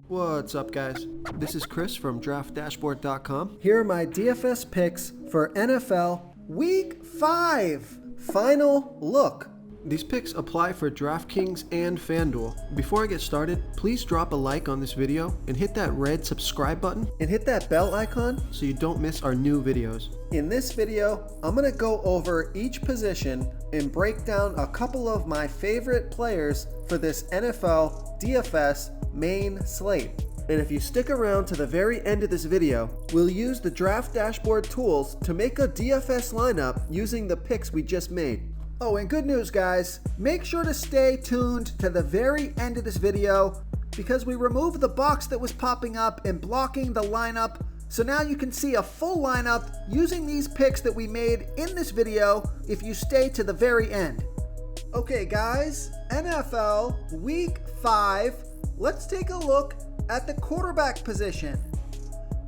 What's up, guys? This is Chris from DraftDashboard.com. Here are my DFS picks for NFL Week 5. Final look. These picks apply for DraftKings and FanDuel. Before I get started, please drop a like on this video and hit that red subscribe button And hit that bell icon so you don't miss our new videos. In this video, I'm going to go over each position and break down a couple of my favorite players for this NFL DFS main slate. And if you stick around to the very end of this video, we'll use the Draft Dashboard tools to make a DFS lineup using the picks we just made. Oh, and good news, guys. Make sure to stay tuned to the very end of this video because we removed the box that was popping up and blocking the lineup. So now you can see a full lineup using these picks that we made in this video if you stay to the very end. Okay, guys, NFL Week 5. Let's take a look at the quarterback position.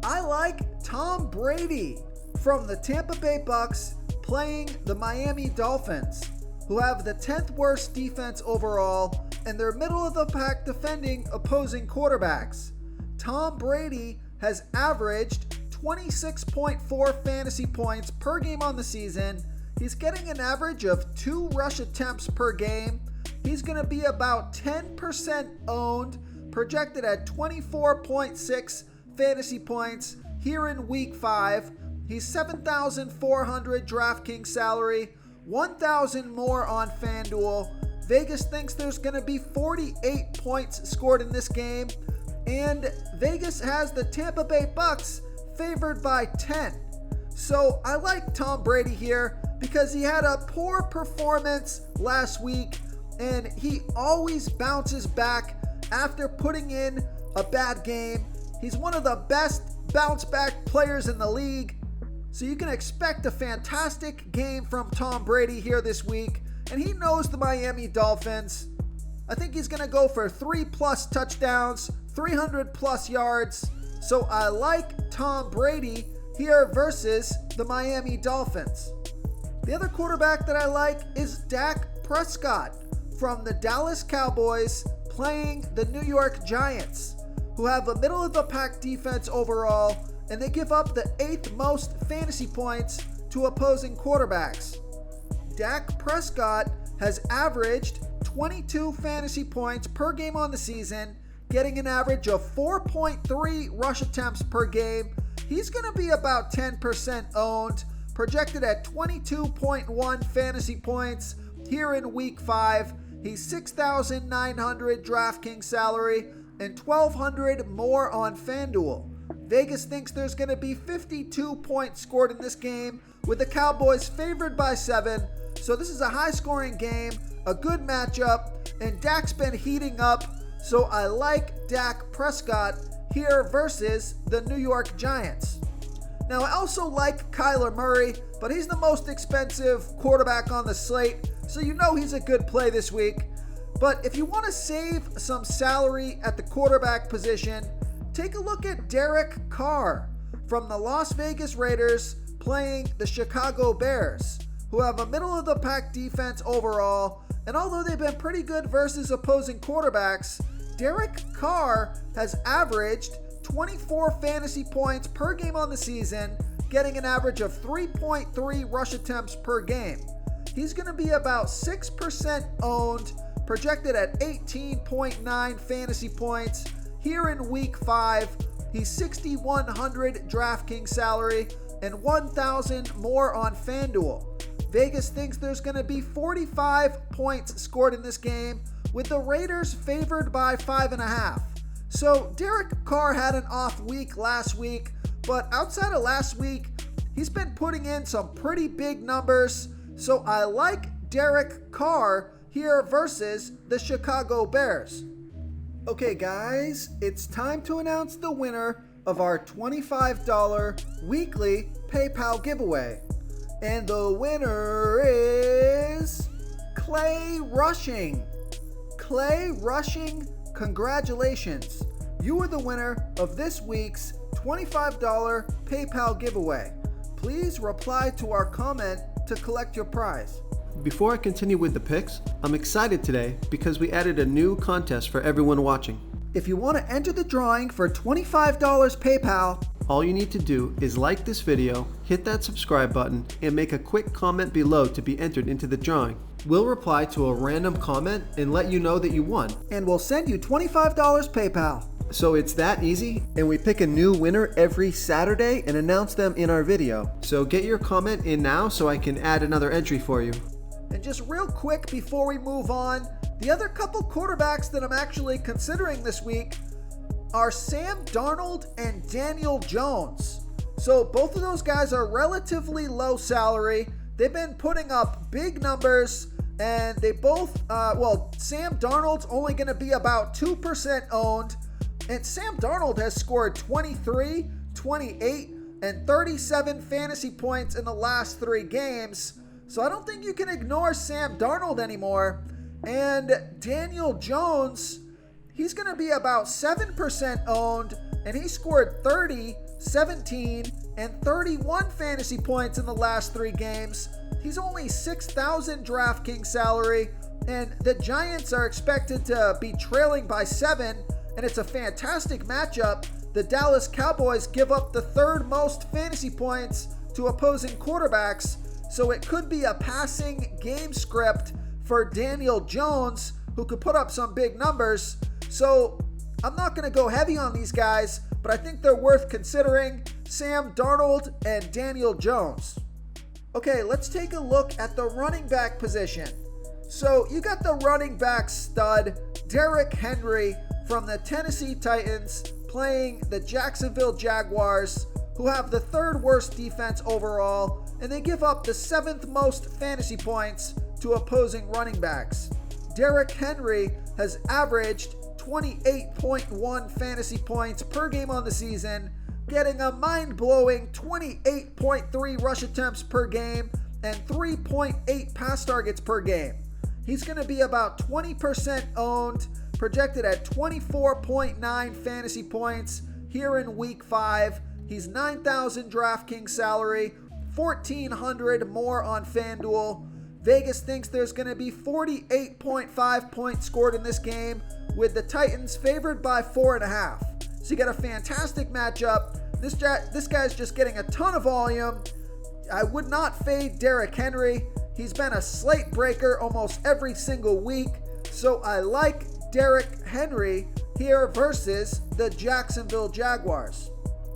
I like Tom Brady from the Tampa Bay Bucks playing the Miami Dolphins, who have the 10th worst defense overall and they're middle of the pack defending opposing quarterbacks. Tom Brady has averaged 26.4 fantasy points per game on the season. He's getting an average of 2 rush attempts per game. He's going to be about 10% owned, projected at 24.6 fantasy points here in Week 5. He's 7,400 DraftKings salary, 1,000 more on FanDuel. Vegas thinks there's going to be 48 points scored in this game, and Vegas has the Tampa Bay Bucks favored by 10. So I like Tom Brady here because he had a poor performance last week, and he always bounces back after putting in a bad game. He's one of the best bounce back players in the league. So you can expect a fantastic game from Tom Brady here this week. And he knows the Miami Dolphins. I think he's going to go for 3+ touchdowns, 300+ yards. So I like Tom Brady here versus the Miami Dolphins. The other quarterback that I like is Dak Prescott from the Dallas Cowboys playing the New York Giants, who have a middle of the pack defense overall, and they give up the 8th most fantasy points to opposing quarterbacks. Dak Prescott has averaged 22 fantasy points per game on the season, getting an average of 4.3 rush attempts per game. He's going to be about 10% owned, projected at 22.1 fantasy points here in Week 5. He's 6,900 DraftKings salary and 1,200 more on FanDuel. Vegas thinks there's going to be 52 points scored in this game, with the Cowboys favored by 7. So this is a high-scoring game, a good matchup, and Dak's been heating up. So I like Dak Prescott here versus the New York Giants. Now I also like Kyler Murray, but he's the most expensive quarterback on the slate, so you know he's a good play this week. But if you want to save some salary at the quarterback position, take a look at Derek Carr from the Las Vegas Raiders playing the Chicago Bears, who have a middle-of-the-pack defense overall, and although they've been pretty good versus opposing quarterbacks, Derek Carr has averaged 24 fantasy points per game on the season, getting an average of 3.3 rush attempts per game. He's going to be about 6% owned, projected at 18.9 fantasy points here in Week 5. He's 6,100 DraftKings salary and 1,000 more on FanDuel. Vegas thinks there's going to be 45 points scored in this game, with the Raiders favored by 5.5. So Derek Carr had an off week last week, but outside of last week, he's been putting in some pretty big numbers. So I like Derek Carr here versus the Chicago Bears. Okay, guys, it's time to announce the winner of our $25 weekly PayPal giveaway. And the winner is Clay Rushing. Clay Rushing, congratulations. You are the winner of this week's $25 PayPal giveaway. Please reply to our comment to collect your prize. Before I continue with the picks, I'm excited today because we added a new contest for everyone watching. If you want to enter the drawing for $25 PayPal, all you need to do is like this video, hit that subscribe button, and make a quick comment below to be entered into the drawing. We'll reply to a random comment and let you know that you won. and we'll send you $25 PayPal. So it's that easy, And we pick a new winner every Saturday and announce them in our video. so get your comment in now so I can add another entry for you. And just real quick before we move on, the other couple quarterbacks that I'm actually considering this week are Sam Darnold and Daniel Jones. So both of those guys are relatively low salary. They've been putting up big numbers, and they both, Sam Darnold's only going to be about 2% owned, and Sam Darnold has scored 23, 28, and 37 fantasy points in the last 3 games. So I don't think you can ignore Sam Darnold anymore. And Daniel Jones, he's going to be about 7% owned, and he scored 30, 17, and 31 fantasy points in the last 3 games. He's only 6,000 DraftKings salary, and the Giants are expected to be trailing by 7, and it's a fantastic matchup. The Dallas Cowboys give up the 3rd most fantasy points to opposing quarterbacks, so it could be a passing game script for Daniel Jones, who could put up some big numbers. So I'm not going to go heavy on these guys, but I think they're worth considering: Sam Darnold and Daniel Jones. Okay, let's take a look at the running back position. So you got the running back stud, Derrick Henry from the Tennessee Titans, playing the Jacksonville Jaguars, who have the 3rd worst defense overall, and they give up the 7th most fantasy points to opposing running backs. Derrick Henry has averaged 28.1 fantasy points per game on the season, getting a mind-blowing 28.3 rush attempts per game and 3.8 pass targets per game. He's going to be about 20% owned, projected at 24.9 fantasy points here in week 5. He's 9,000 DraftKings salary, 1,400 more on FanDuel. Vegas thinks there's going to be 48.5 points scored in this game, with the Titans favored by 4.5. So you got a fantastic matchup. This guy's just getting a ton of volume. I would not fade Derrick Henry. He's been a slate breaker almost every single week. So I like Derrick Henry here versus the Jacksonville Jaguars.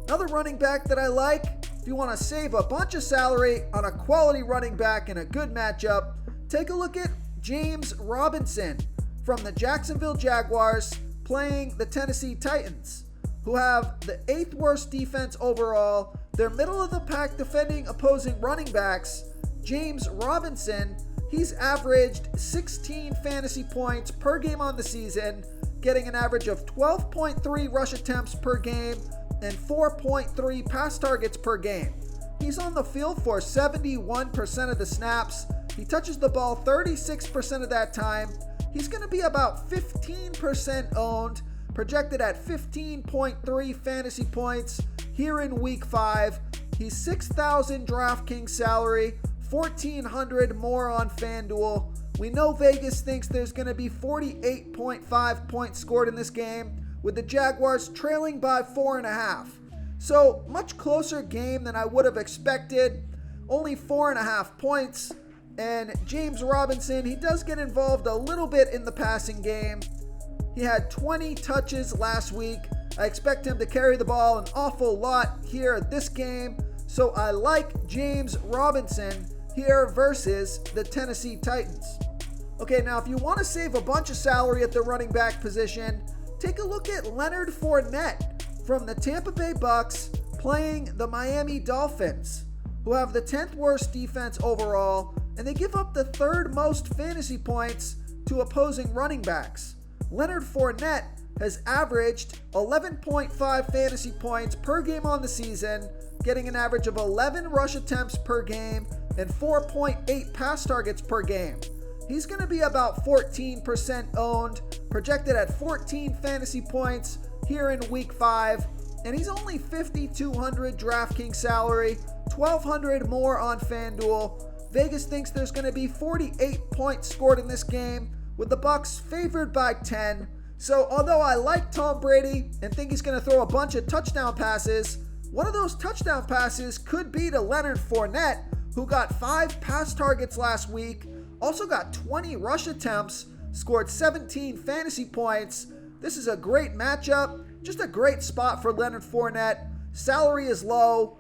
Another running back that I like, if you want to save a bunch of salary on a quality running back in a good matchup, take a look at James Robinson from the Jacksonville Jaguars, playing the Tennessee Titans, who have the 8th worst defense overall. They're middle of the pack defending opposing running backs. James Robinson, he's averaged 16 fantasy points per game on the season, getting an average of 12.3 rush attempts per game and 4.3 pass targets per game. He's on the field for 71% of the snaps. He touches the ball 36% of that time. He's going to be about 15% owned, projected at 15.3 fantasy points here in week 5. He's 6,000 DraftKings salary, 1,400 more on FanDuel. We know Vegas thinks there's going to be 48.5 points scored in this game, with the Jaguars trailing by 4.5. So much closer game than I would have expected. Only 4.5 points. And James Robinson, he does get involved a little bit in the passing game. He had 20 touches last week. I expect him to carry the ball an awful lot here this game. So I like James Robinson here versus the Tennessee Titans. Okay, now if you want to save a bunch of salary at the running back position, take a look at Leonard Fournette from the Tampa Bay Bucks, playing the Miami Dolphins, who have the 10th worst defense overall, and they give up the 3rd most fantasy points to opposing running backs. Leonard Fournette has averaged 11.5 fantasy points per game on the season, getting an average of 11 rush attempts per game and 4.8 pass targets per game. He's going to be about 14% owned, projected at 14 fantasy points here in week 5, and he's only 5,200 DraftKings salary, 1,200 more on FanDuel. Vegas thinks there's going to be 48 points scored in this game, with the Bucks favored by 10. So although I like Tom Brady and think he's going to throw a bunch of touchdown passes, one of those touchdown passes could be to Leonard Fournette, who got 5 pass targets last week, also got 20 rush attempts, scored 17 fantasy points. This is a great matchup, just a great spot for Leonard Fournette. Salary is low.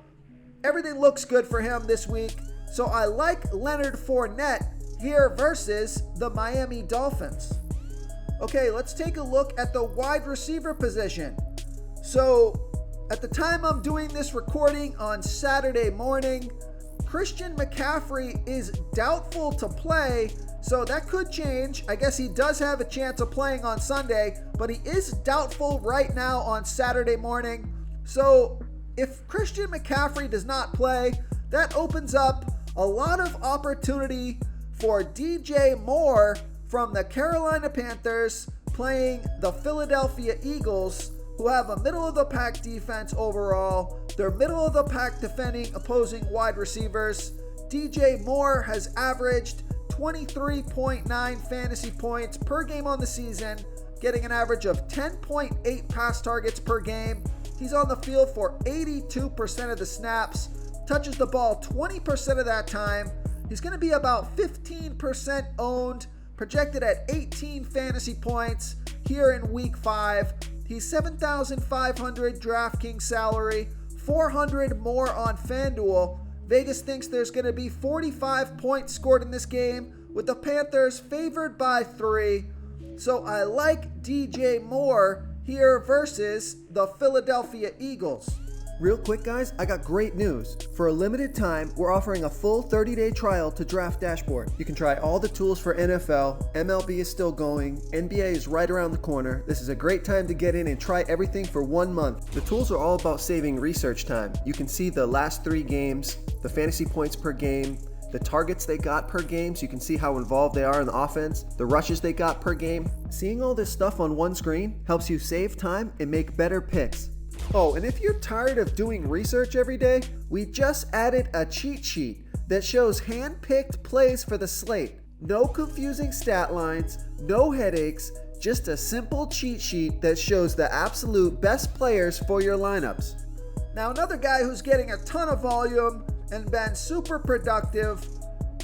Everything looks good for him this week. So I like Leonard Fournette here versus the Miami Dolphins. Okay, let's take a look at the wide receiver position. So at the time I'm doing this recording on Saturday morning, Christian McCaffrey is doubtful to play, so that could change. I guess he does have a chance of playing on Sunday, but he is doubtful right now on Saturday morning. So if Christian McCaffrey does not play, that opens up a lot of opportunity for DJ Moore from the Carolina Panthers playing the Philadelphia Eagles, who have a middle-of-the-pack defense overall. They're middle-of-the-pack defending opposing wide receivers. DJ Moore has averaged 23.9 fantasy points per game on the season, getting an average of 10.8 pass targets per game. He's on the field for 82% of the snaps, touches the ball 20% of that time. He's going to be about 15% owned, projected at 18 fantasy points here in week 5. He's 7,500 DraftKings salary, 400 more on FanDuel. Vegas thinks there's going to be 45 points scored in this game, with the Panthers favored by 3. So I like DJ Moore here versus the Philadelphia Eagles. Real quick, guys, I got great news. For a limited time, we're offering a full 30-day trial to Draft Dashboard. You can try all the tools for NFL, MLB is still going, NBA is right around the corner. This is a great time to get in and try everything for 1 month. The tools are all about saving research time. You can see the last 3 games, the fantasy points per game, the targets they got per game, so you can see how involved they are in the offense, the rushes they got per game. Seeing all this stuff on one screen helps you save time and make better picks. Oh, and if you're tired of doing research every day, we just added a cheat sheet that shows hand-picked plays for the slate. No confusing stat lines, no headaches, just a simple cheat sheet that shows the absolute best players for your lineups. Now, another guy who's getting a ton of volume and been super productive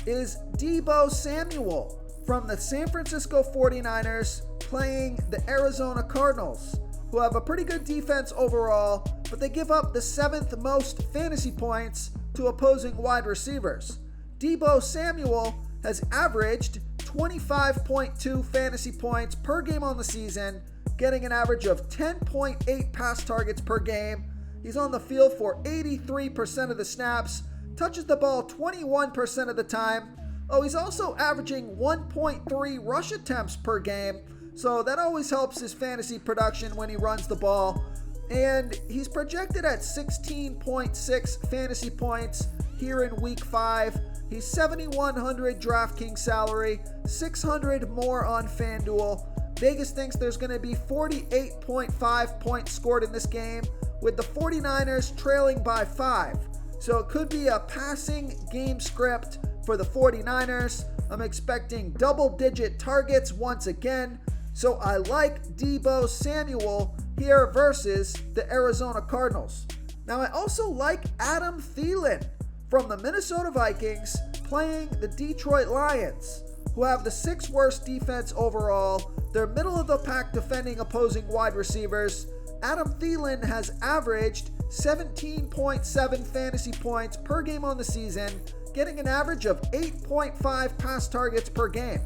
is Deebo Samuel from the San Francisco 49ers playing the Arizona Cardinals, who have a pretty good defense overall, but they give up the 7th most fantasy points to opposing wide receivers. Deebo Samuel has averaged 25.2 fantasy points per game on the season, getting an average of 10.8 pass targets per game. He's on the field for 83% of the snaps, touches the ball 21% of the time. Oh, he's also averaging 1.3 rush attempts per game, so that always helps his fantasy production when he runs the ball. And he's projected at 16.6 fantasy points here in week 5. He's 7,100 DraftKings salary, 600 more on FanDuel. Vegas thinks there's going to be 48.5 points scored in this game, with the 49ers trailing by 5. So it could be a passing game script for the 49ers. I'm expecting double-digit targets once again. So I like Deebo Samuel here versus the Arizona Cardinals. Now I also like Adam Thielen from the Minnesota Vikings playing the Detroit Lions, who have the 6th worst defense overall. They're middle of the pack defending opposing wide receivers. Adam Thielen has averaged 17.7 fantasy points per game on the season, getting an average of 8.5 pass targets per game.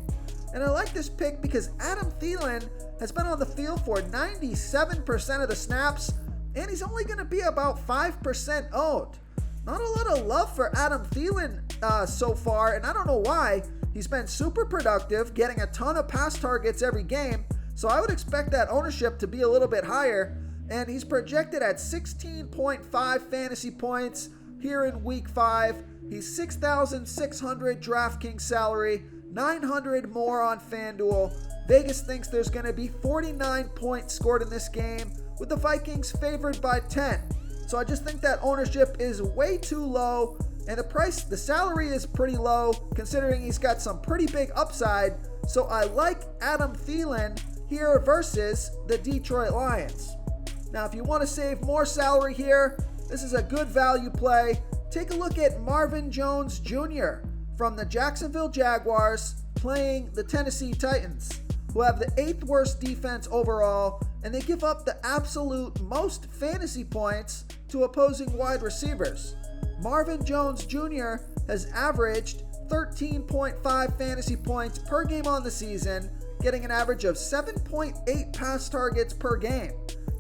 And I like this pick because Adam Thielen has been on the field for 97% of the snaps, and he's only going to be about 5% owned. Not a lot of love for Adam Thielen so far, and I don't know why. He's been super productive, getting a ton of pass targets every game, so I would expect that ownership to be a little bit higher, and he's projected at 16.5 fantasy points here in week 5. He's 6,600 DraftKings salary, 900 more on FanDuel. Vegas thinks there's going to be 49 points scored in this game, with the Vikings favored by 10. So I just think that ownership is way too low, and the salary is pretty low, considering he's got some pretty big upside. So I like Adam Thielen here versus the Detroit Lions. Now, if you want to save more salary here, this is a good value play. Take a look at Marvin Jones Jr. from the Jacksonville Jaguars playing the Tennessee Titans, who have the 8th worst defense overall, and they give up the absolute most fantasy points to opposing wide receivers. Marvin Jones Jr. has averaged 13.5 fantasy points per game on the season, getting an average of 7.8 pass targets per game.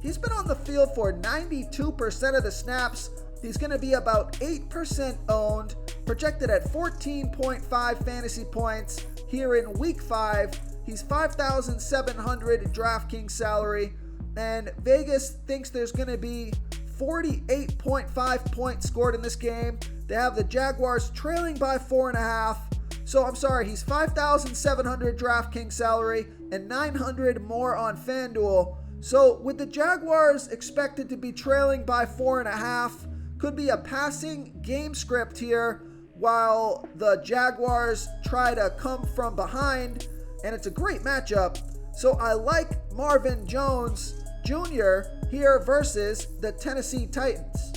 He's been on the field for 92% of the snaps. He's going to be about 8% owned, projected at 14.5 fantasy points here in week 5. He's 5,700 in DraftKings salary, and Vegas thinks there's going to be 48.5 points scored in this game. They have the Jaguars trailing by 4.5. So I'm sorry, he's 5,700 DraftKings salary and 900 more on FanDuel. So with the Jaguars expected to be trailing by 4.5, could be a passing game script here while the Jaguars try to come from behind, and it's a great matchup. So I like Marvin Jones Jr. here versus the Tennessee Titans.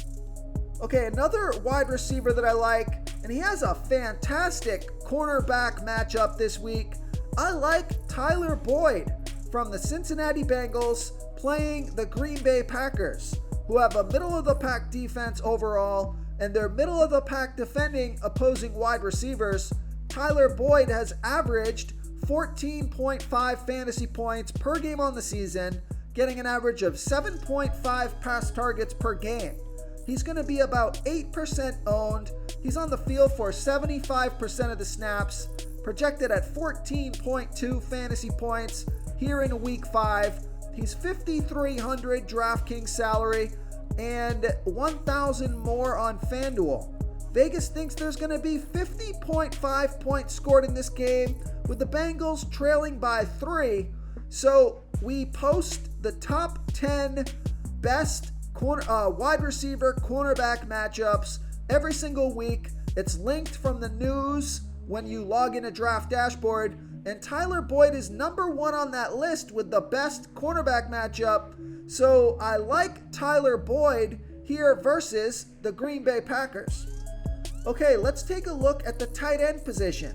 Okay, another wide receiver that I like, and he has a fantastic cornerback matchup this week. I like Tyler Boyd from the Cincinnati Bengals playing the Green Bay Packers, who have a middle-of-the-pack defense overall, and they're middle-of-the-pack defending opposing wide receivers. Tyler Boyd has averaged 14.5 fantasy points per game on the season, getting an average of 7.5 pass targets per game. He's going to be about 8% owned. He's on the field for 75% of the snaps, projected at 14.2 fantasy points here in week 5. He's 5,300 DraftKings salary and 1,000 more on FanDuel. Vegas thinks there's going to be 50.5 points scored in this game, with the Bengals trailing by 3. So we post the top 10 best wide receiver cornerback matchups every single week. It's linked from the news when you log in a draft dashboard, and Tyler Boyd is number 1 on that list with the best cornerback matchup. So I like Tyler Boyd here versus the Green Bay Packers. Okay, let's take a look at the tight end position.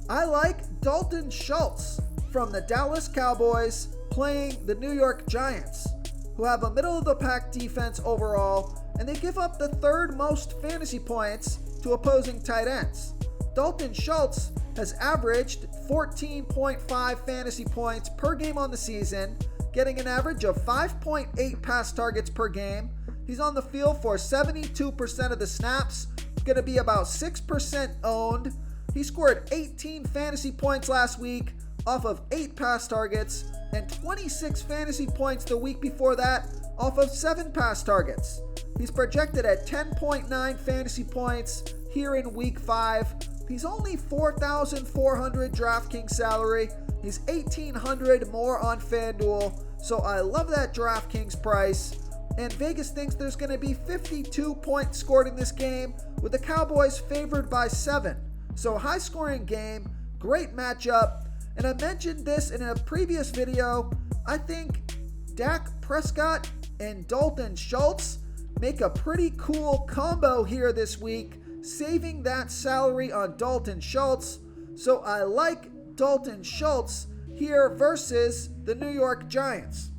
I like Dalton Schultz from the Dallas Cowboys playing the New York Giants, who have a middle-of-the-pack defense overall, and they give up the 3rd most fantasy points to opposing tight ends. Dalton Schultz has averaged 14.5 fantasy points per game on the season, getting an average of 5.8 pass targets per game. He's on the field for 72% of the snaps, going to be about 6% owned. He scored 18 fantasy points last week off of 8 pass targets, and 26 fantasy points the week before that off of 7 pass targets. He's projected at 10.9 fantasy points here in week 5. He's only 4,400 DraftKings salary. He's 1,800 more on FanDuel. So I love that DraftKings price. And Vegas thinks there's going to be 52 points scored in this game, with the Cowboys favored by 7. So high scoring game, great matchup. And I mentioned this in a previous video. I think Dak Prescott and Dalton Schultz make a pretty cool combo here this week, saving that salary on Dalton Schultz. So I like Dalton Schultz here versus the New York Giants.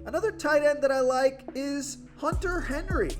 Another tight end that I like is Hunter Henry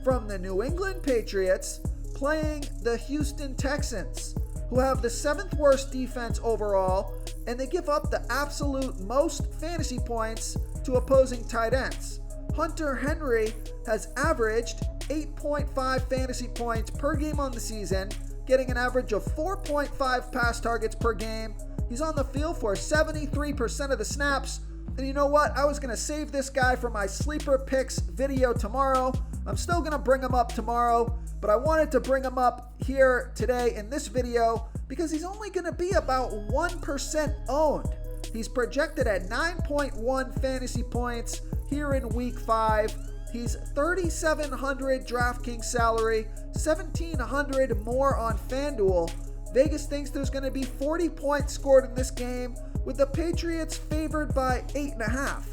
from the New England Patriots playing the Houston Texans, who have the 7th worst defense overall, and they give up the absolute most fantasy points to opposing tight ends. Hunter Henry has averaged 8.5 fantasy points per game on the season, getting an average of 4.5 pass targets per game. He's on the field for 73% of the snaps. And you know what? I was going to save this guy for my sleeper picks video tomorrow. I'm still going to bring him up tomorrow, but I wanted to bring him up here today in this video because he's only going to be about 1% owned. He's projected at 9.1 fantasy points here in week 5. He's 3,700 DraftKings salary, 1,700 more on FanDuel. Vegas thinks there's going to be 40 points scored in this game, with the Patriots favored by 8.5.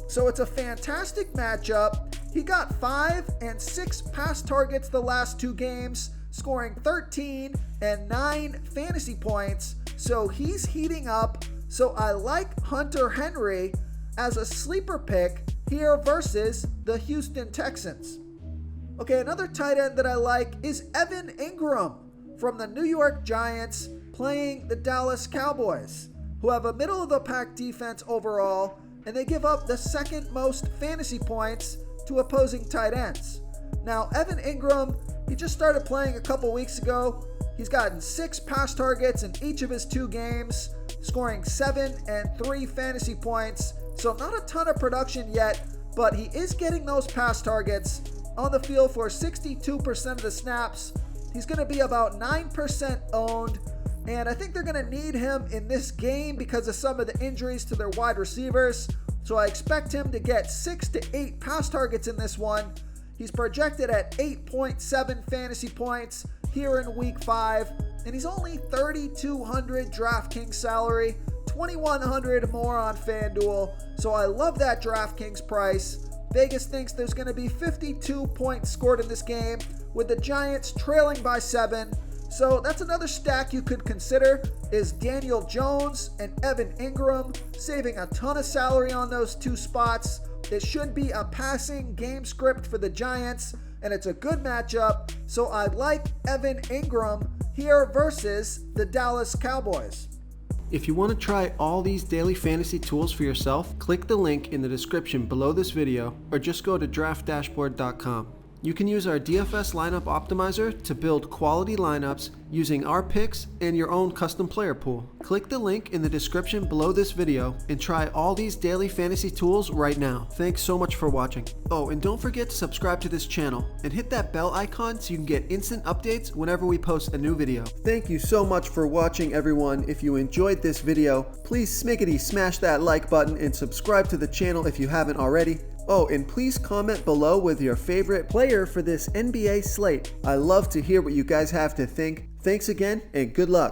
So it's a fantastic matchup. He got 5 and 6 pass targets the last 2 games, scoring 13 and 9 fantasy points. So he's heating up. So I like Hunter Henry as a sleeper pick here versus the Houston Texans. Okay, another tight end that I like is Evan Engram from the New York Giants playing the Dallas Cowboys, who have a middle-of-the-pack defense overall, and they give up the second most fantasy points to opposing tight ends. Now, Evan Engram, he just started playing a couple weeks ago. He's gotten 6 pass targets in each of his 2 games, scoring 7 and 3 fantasy points. So not a ton of production yet, but he is getting those pass targets on the field for 62% of the snaps. He's going to be about 9% owned, and I think they're going to need him in this game because of some of the injuries to their wide receivers. So I expect him to get 6 to 8 pass targets in this one. He's projected at 8.7 fantasy points here in week 5, and he's only $3,200 DraftKings salary, $2,100 more on FanDuel. So I love that DraftKings price. Vegas thinks there's going to be 52 points scored in this game, with the Giants trailing by 7. So that's another stack you could consider, is Daniel Jones and Evan Engram, saving a ton of salary on those 2 spots. It should be a passing game script for the Giants, and it's a good matchup. So I like Evan Engram here versus the Dallas Cowboys. If you want to try all these daily fantasy tools for yourself, click the link in the description below this video, or just go to draftdashboard.com. You can use our DFS lineup optimizer to build quality lineups using our picks and your own custom player pool. Click the link in the description below this video and try all these daily fantasy tools right now. Thanks so much for watching. Oh, and don't forget to subscribe to this channel and hit that bell icon so you can get instant updates whenever we post a new video. Thank you so much for watching, everyone. If you enjoyed this video, please smash that like button and subscribe to the channel if you haven't already. Oh, and please comment below with your favorite player for this NBA slate. I love to hear what you guys have to think. Thanks again, and good luck.